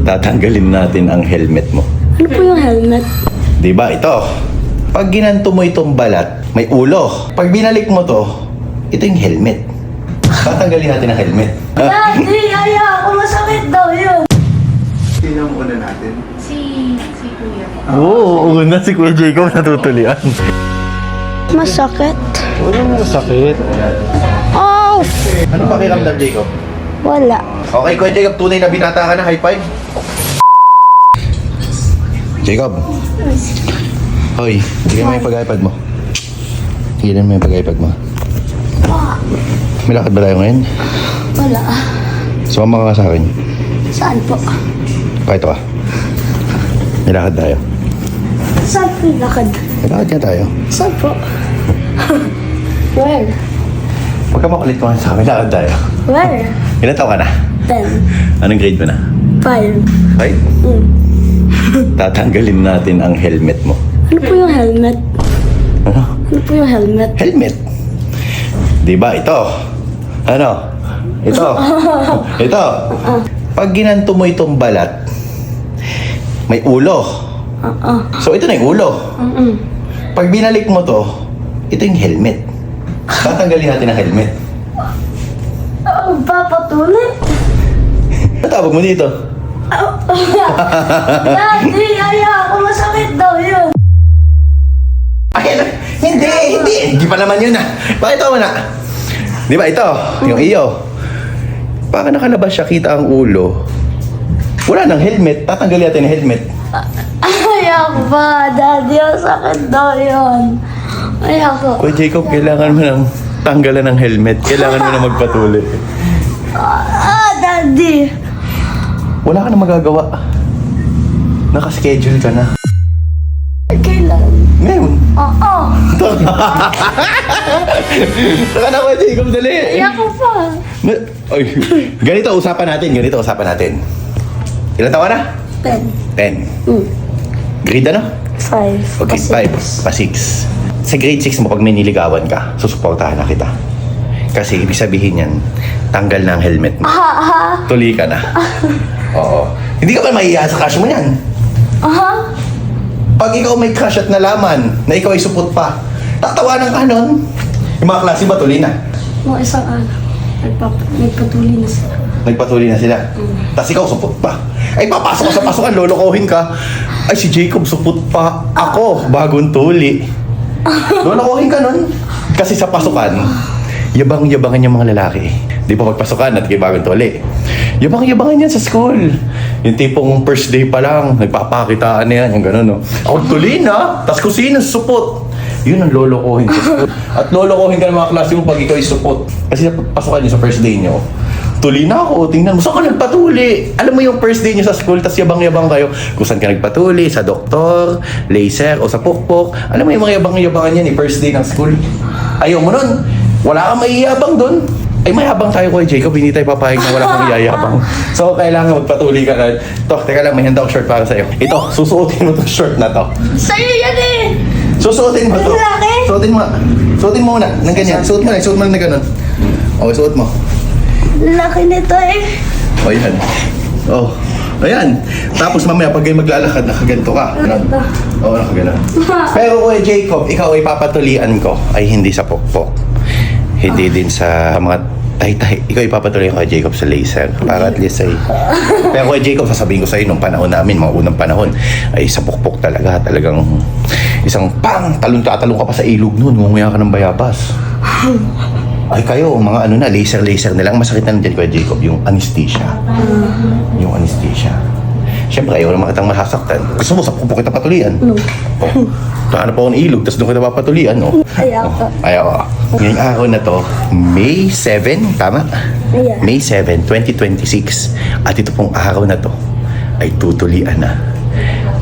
tatanggalin natin ang helmet mo. Ano po yung helmet? Di ba ito? Pag ginanto mo itong balat, may ulo. Pag binalik mo to, ito yung helmet. Tatanggalin natin ang helmet. Daddy, ako masakit daw yun. Tingnan muna natin. Si Kuya. Oo, una si Kuya Jacob natutulian. Masakit? Walang masakit. Oh! Ano pakiramdam, Jacob? Wala. Okay, Kuya Jacob, tunay na binata ka na. High five. Jacob. Hoy, tignan mo yung pag-iPad mo. Tignan mo yung pag-iPad mo. May lakad ba tayo ngayon? Wala. Sumama ka sa akin. Saan po? Kahit ka. May lakad tayo. Saan po yung lakad? May lakad nga tayo. Saan po? Where? Huwag ka makulit mo sa akin. Lakad tayo. Where? Ilan taon ka na? 10. Anong grade mo na? 5. Ay, tatanggalin natin ang helmet mo. Ano po yung helmet? Ano? Ano po yung helmet? Helmet. Di ba ito? Ano? Ito. Ito. Pag ginanto mo itong balat, may ulo. So ito na yung ulo. Pag binalik mo to, ito yung helmet. Tatanggalin natin ang helmet. Papatuloy? Ano tawag mo dito? Daddy, ako masakit daw yun. Ay, hindi pa naman yun ah. Pakita mo na. Di ba ito? Yung iyo. Baka nakalabas siya, kita ang ulo. Wala nang helmet. Tatanggalin natin ang helmet. Ayoko ba? Daddy, masakit daw yun. Ayoko. Kuya Jacob, kailangan mo nang tanggalan ng helmet. Kailangan mo na magpatuloy. Daddy. Wala ka na magagawa. Nakaschedule ka na. Kailan? Ngayon. Oo. Saka na, Kuya Jacob, dali. Ayoko pa. Ay, ganito usapan natin. Ilan taon ka na? 10. 10. Grade ano? 5. Okay, 5. Pa 6. Sa grade 6 mo, pag may niligawan ka, susuportahan na kita. Kasi ibig sabihin yan, tanggal na ang helmet mo. Tuli ka na. Oo. Hindi ka pa mahihiya sa crush mo yan. Pag ikaw may crush at nalaman na ikaw ay supot pa, tatawanan ka nun. Yung mga klase ba, tuli na? Mga isang nagpatuloy na sila. Nagpatuloy na sila. Tapos ikaw supot pa. Ay, papasok ka sa pasukan, lolokohin ka. Ay, si Jacob supot pa. Ako, bagong tuli. Lolokohin ka nun. Kasi sa pasukan, yabang-yabangan yung mga lalaki. Di ba magpasukan at kay bagong tuli? Yabang-yabangan yan sa school. Yung tipong first day pa lang, nagpapakitaan na yan, yung gano'n, no? Ako tuli na, tas kung sino supot. Yun ang lolokohin sa school. At lolokohin ka ng mga klase mo pag ikaw ay supot. Kasi pasukan nyo sa first day nyo, tuli na ako, tingnan mo, saan ka nagpatuli? Alam mo yung first day nyo sa school, tas yabang-yabang kayo, kung saan ka nagpatuli, sa doktor, laser, o sa pukpok. Alam mo yung mga yabang-yabangan yan, first day ng school. Ayaw mo nun. Wala kang maiyabang dun. Ay, mayabang tayo, Kuya Jacob. Hindi tayo papayag na wala kang iyayabang. So, kailangan magpatuloy ka na. Ito, teka lang, may handa akong short para sa'yo. Ito, susuotin mo itong short na to. Sa'yo yan eh! Susuotin mo to. Laki? Suotin mo. Suotin mo muna. Nang ganyan. Suot mo na ganun. O, suot mo. Laki nito eh. O, yan. O, ayan. Tapos mamaya, pag kayo maglalakad, nakaganto ka. Ganito. Oo, nakaganon. Pero, Kuya Jacob, ikaw ay papatulian ko ay hindi sa pokpok. Hindi din sa mga tay-tay. Ikaw ipapatuloy ko kay Jacob sa laser. Para at least ay... Pero Kuya Jacob, sasabihin ko sa'yo, nung panahon namin, mga unang panahon, ay sa pukpok talaga. Talagang isang pang! Talong ka pa sa ilog nun. Ngumunga ka ng bayabas. Ay kayo, mga ano na, laser na lang. Masakit na dyan, Kuya Jacob, yung anesthesia. Yung anesthesia. Siyempre, ayaw naman kitang masasaktan. Gusto mo, sa pukpok kita patulian? No. Oh, hanap ako ng ilog, tapos doon kita papatulian, no? Ayoko. Ayaw. Ngayong araw na to, May 7, tama? Yeah. May 7, 2026. At ito pong araw na to, ay tutulian na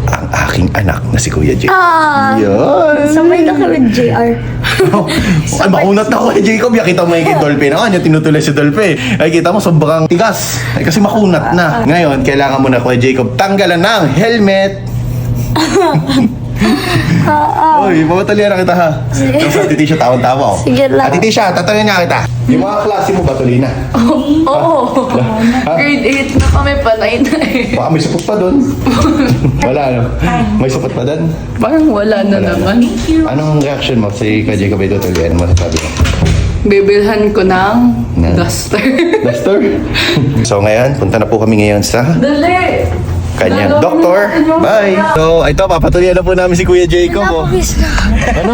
ang aking anak na si Kuya Jay. Yan. Sabay na kami JR. Ay, makunat na Kuya Jacob. Kita mo yung Dolphy na kanya, tinutuloy si Dolphy. Ay, kita mo, sobrang tigas. Ay, kasi makunat na. Ngayon, kailangan mo na Kuya Jacob tanggalan ng helmet. Uy, papatuloy na kita ha. Tapos Ate Tisha, tawang-tawa oh. Sige lang. Ate Tisha, tatanungin nga kita. Yung mga klase mo ba, Tulina? Oo. Ha? Grade 8 na kami, panay na eh. Baka may supot pa doon. Wala, no? May supot pa doon? Parang wala na naman. Anong reaction mo si Kajay Kabay Tutuloy? Ano masasabi mo? Bibilhan ko ng duster. Duster? So ngayon, punta na po kami ngayon sa Dali! kanyang doktor. Bye! So, ito, papatuloy na po namin si Kuya Jacob. Oh. Ano?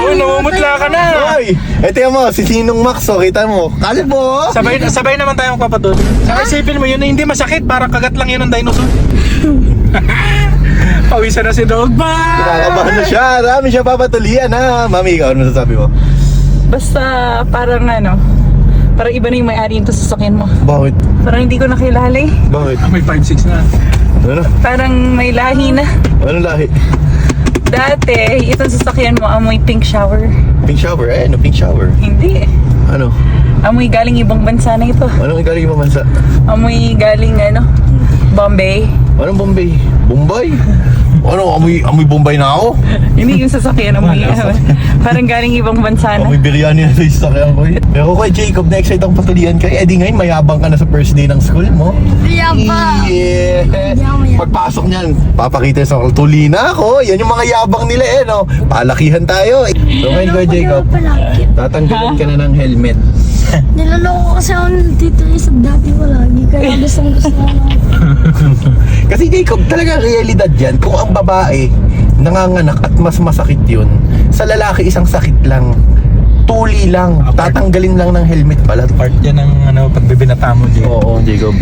Uy, namumutla ka na! Hoy! Ito yan mo, si Sinong Max, oh, kita mo. Kalbo! Sabay naman tayo magpapatod. Saka isipin mo, yun na hindi masakit. Para kagat lang yun ng dinosaur. Pawisan na si Dogba! Kinakabahan na siya. Dami siya papatulian, ha? Mami, ikaw, ano masasabi mo? Basta parang parang iba na yung may-ari yung sasakyan mo. Bakit? Parang hindi ko nakilala eh. Bakit? May 5-6 na. Ano? Parang may lahi na. Ano lahi? Dati, itong sasakyan mo amoy pink shower. Pink shower? Eh, ano pink shower? Hindi. Ano? Amoy galing ibang bansa na ito. Anong igaling mo bansa? Amoy galing Bombay. Anong Bombay? Bombay? Ano, amoy Bombay na ako? Hindi yung sasakyan amoy. Parang galing ibang bansa na. Amoy biryani na sa isakyan ko eh. Pero kay Jacob, na-excite akong patulian ka. Eh di ngayon, mayabang ka na sa first day ng school mo. Yabang. Yeah! Yabang. Pagpasok niyan, papakita sa tulina ako. Yan yung mga yabang nila eh, no? Palakihan tayo. So ngayon kay Jacob, tatanggalan ka na ng helmet. Niloloko kasi ako dito sa dati ko lagi. Kaya gusto ko. Kasi Jacob, talaga realidad yan. Kung ang babae nanganganak at mas masakit yun, sa lalaki isang sakit lang. Tuli lang. Tatanggalin lang ng helmet pala. Part yan ng pagbibinata mo, Jay. Oo, Jacob.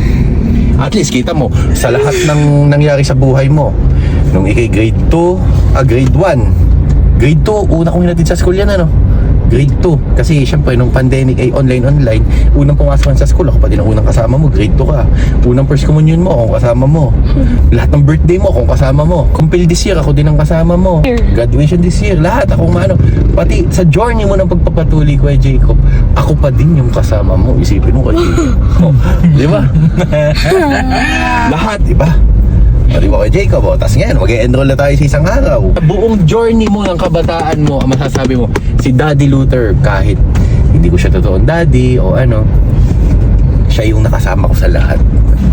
At least kita mo, sa lahat ng nangyari sa buhay mo, nung ikay grade 2, grade 1, grade 2, una kong hinatid sa school yan, ano? Grade 2. Kasi syempre, nung pandemic ay online, unang pumasok sa school, ako pa din ang unang kasama mo, grade 2 ka. Unang first communion mo, ako kasama mo. Lahat ng birthday mo, ako kasama mo. Compil this year, ako din ang kasama mo. Graduation this year, lahat, ako maano. Pati sa journey mo ng pagpapatuloy ko kay Jacob, ako pa din yung kasama mo. Isipin mo kay Jacob. Oh, di ba? Lahat, di ba? O, di ba kay Jacob? O, tapos ngayon, mag-e-enroll na tayo sa isang araw. Buong journey mo ng kabataan mo, ang masasabi mo, si Daddy Luther, kahit hindi ko siya totoong daddy o ano, siya yung nakasama ko sa lahat.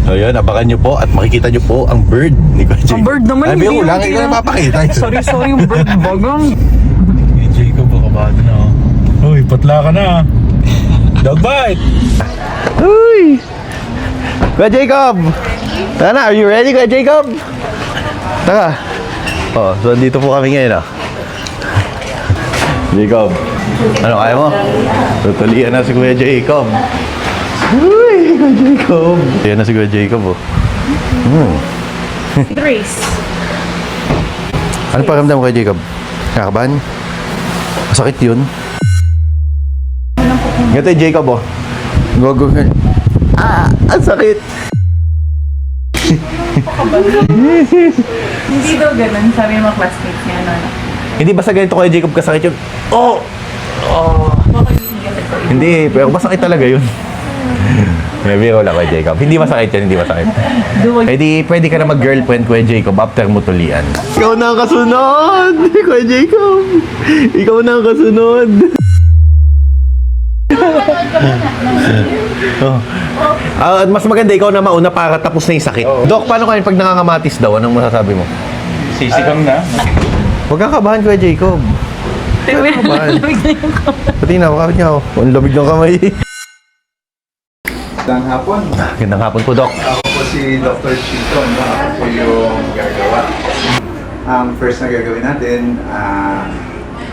So yun, abangan nyo po at makikita nyo po ang bird ni Kuya Jacob. Ang bird naman, Ay, hindi ko lang, yung ikaw na papakita. Sorry, yung bird bagang. Hey, Jacob, kabado na ako. Uy, patla ka na. Dog bite! Uy! Kuya Jacob! Tara, are you ready, Kuya Jacob? Tara. Oh, so dito po kami ngayon, Jacob, ano kaya mo? Tutulian na si Kuya Jacob. Uy, Kuya Jacob. Tutulian na si Kuya Jacob, oh. Grace. Ano pakiramdam mo, Kuya Jacob? Nakakabahan? Masakit yun. Ganito yung Jacob, oh. Gogo. Ang sakit. Hindi daw ganun, sabi ng mga classmates niya, Hindi basta ganito Kuya Jacob kasakit yun. Oh! Oh! Hindi, pero masakit talaga yun. Biro lang Kuya Jacob. Hindi masakit yan, hindi masakit. Pwede ka na mag-girlfriend Kuya Jacob after mo tulian. Ikaw na ang kasunod! Kuya Jacob! Ikaw na ang kasunod! At mas maganda ikaw na mauna para tapos na yung sakit. Dok, paano kayo pag nangangamatis daw? Anong masasabi mo? Sisikam na. Huwag kang kabahan, Kuya Jacob. Huwag kang kabahan. Pati na, makapit niya ako. Ang lamig ng kamay. Magandang hapon. Gandang hapon po, Dok. Ako po si Dr. Chito. No? Ako po yung gagawa. Ang first na gagawin natin,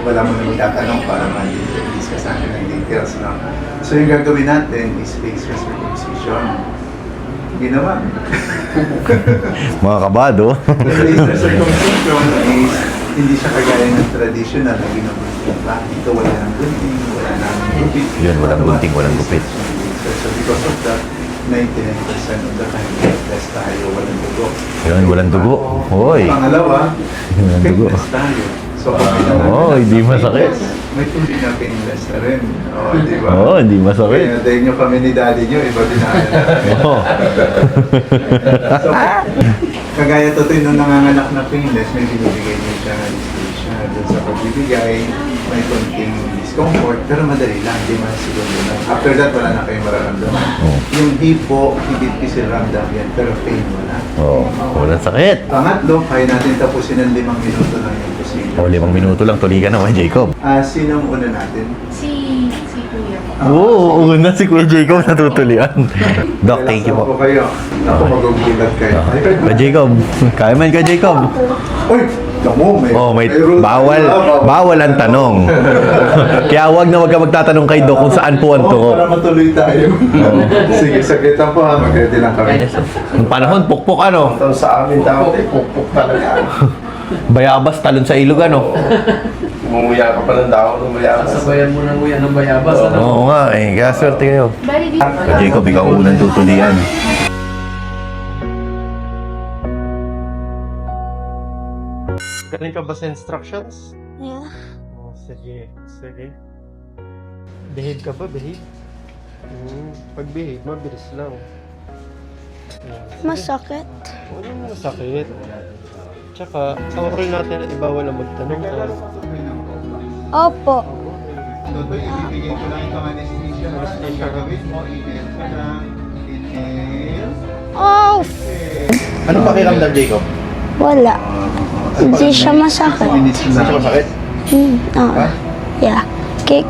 wala mo na magtatanong para ma-discuss natin ng details. No? So yung gagawin natin is face recircumcision. Ginawa. Mga kabado. The face recircumcision is hindi siya kagaya ng traditional na ginagulting pa. Ito wala ng gunting, wala ng gupit. Yun, walang gunting, walang gupit. So because of that, 99% of the time, test tayo, walang dugo. Yun, walang dugo. Hoy. Pangalawa, Walang dugo. fitness tayo. So So, pag Oo, hindi masakit. May tuli na painless na rin. Oo, di ba? Oo, hindi masakit. Kaya dahil nyo kami ni daddy nyo, iba din namin. Oo. So, kagaya to nung nanganganak na painless, may binibigay din siya na anesthesia. Doon sa pagbibigay, may konting discomfort, pero madali lang, di man segundo lang. After that, wala na kayong mararamdaman. Oo. Yung hipo, hindi pisil ramdam yan, pero pain wala. Oo, walang sakit. Pangatlo, kaya natin tapusin ng 5 minuto lang yung procedure. O, 5 minuto lang, tuloy ka naman, Jacob. Sinong una natin? Si Kuya. Oo, una si Kuya Jacob natutulian. Doc, thank you Relax po. kayo. Ako, magugulat kayo. Kuya Jacob, kaya man ka Jacob. Uy! Tamo, may rules. Bawal ang tanong. Kaya wag ka magtatanong kay Doc kung saan po ang tungo. Para matuloy tayo. Sige, sagitan po ha. Mag-ready lang kami. Nung panahon, pukpok ano? Ito sa amin dati, pukpuk talaga. Bayabas, talon sa ilog ano? Umuya ka pa ng dahon, umuya ka. Sabayan mo ng uyan ng bayabas. Oo nga eh, kaya swerte kayo. Kuya Jacob, ikaw unang tutulian. Galing ka ba sa instructions? Yeah. Oh, sige. Behave ka ba? Behave? Pag behave, mabilis lang. Masakit. Walang masakit. Tsaka, sa oral natin at ibawal na magtanong ka. Opo. So, ito, ibibigay ko lang itong anesthesia. Ang gagawin mo, inhale ka lang. Inhale. Oh! Anong pakiramdam, Jacob? Wala. Hindi siya masakit. Hindi siya masakit? Oo. Yeah.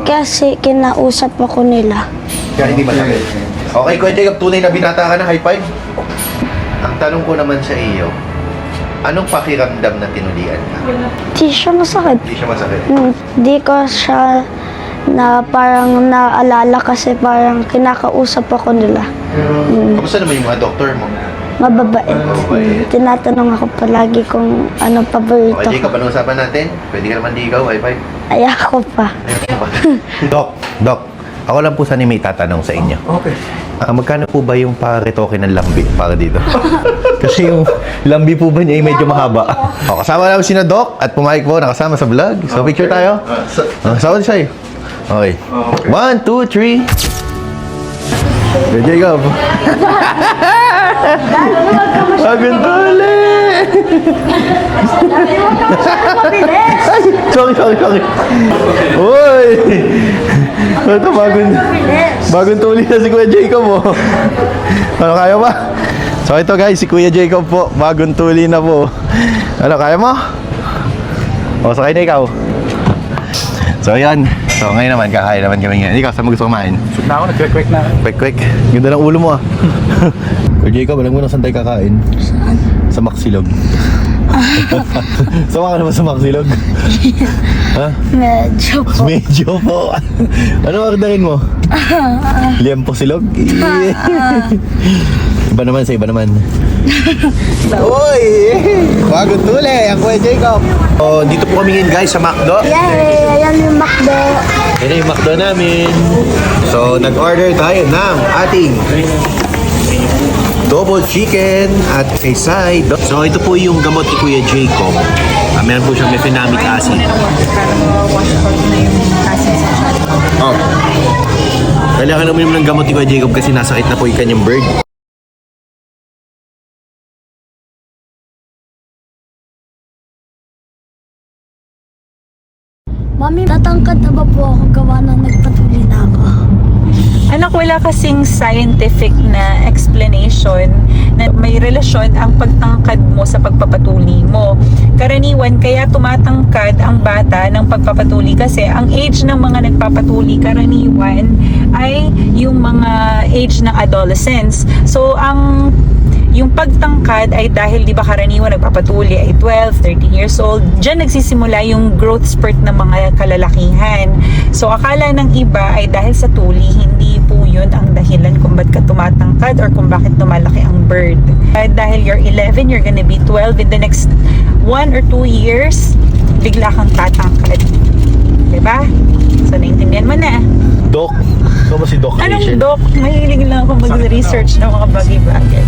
Kasi kinausap ako nila. Kaya hindi masakit. Okay, Kuya Jacob, tunay na binata ka na. High five. Ang tanong ko naman sa iyo, anong pakiramdam na tinulian ka? Hindi siya masakit. Hindi siya masakit. Hindi ko siya na parang naalala kasi parang kinakausap ako nila. Kamusta naman yung mga doktor mo? Mababait. Mababait. Tinatanong ako palagi kung ano paborito Okay, ko. Jacob, anong usapan natin? Pwede ka naman ligaw, high five. Ay, ako pa. Doc, ako lang po sana may tatanong sa inyo. Okay. Magkano po ba yung paretoke ng lambi para dito? Kasi yung lambi po ba niya ay medyo mahaba. O, kasama namin si na Doc at pumayag po nakasama sa vlog. So, picture tayo. Saan siya eh? Okay. 1, 2, 3. Good, Jacob. Bagong tuli! Sorry. Uy! Ito, bagong tuli na si Kuya Jacob, oh. Ano, kaya ba? So, ito guys, si Kuya Jacob po. Bagong tuli na po. Ano, kaya mo? O, sakay na ikaw. So, ayan. So, ngayon naman, kakain naman kami ngayon. Ikaw, saan mo gusto kumain? Shoot na ako, nag-quick na. Quick. Ganda ng ulo mo, ah. Kuya Jacob, alam mo na saan tayo kakain? Saan? Sa Maxilog. Sama ka naman sa Maxilog? Ha? Medyo po. Medyo po. Ano orderin mo? Liempo silog? Iba naman sa iba naman. Uy! Bagong tuli! Ang Kuya Jacob! Oh, dito po kami ngayon guys sa McDo. Yay! Ayan yung McDo. Yan yung McDo namin. So, nag-order tayo ng ating double chicken at a side. So, ito po yung gamot ni Kuya Jacob. Meron po siyang mefenamic acid. Oh. Kailangan uminom ng gamot ni Kuya Jacob kasi nasakit na po yung kanyang bird. Mami, tatangkad na ba po ako gawa na nagpatuli na ako? Anak, wala kasing scientific na explanation na may relasyon ang pagtangkad mo sa pagpapatuli mo. Karaniwan, kaya tumatangkad ang bata ng pagpapatuli kasi ang age ng mga nagpapatuli karaniwan ay yung mga age ng adolescents. So, yung pagtangkad ay dahil di ba karaniwan nagpapatuli ay 12, 13 years old. Diyan nagsisimula yung growth spurt ng mga kalalakihan. So akala ng iba ay dahil sa tuli, hindi po yun ang dahilan kung ba't ka tumatangkad or kung bakit tumalaki ang bird. Dahil you're 11, you're gonna be 12 in the next 1 or 2 years, bigla kang tatangkad. Diba? So naintindihan mo na. Doc. Ikaw ba si Doc? Anong doc? Mahilig lang ako mag-research ng mga bagay-bagay.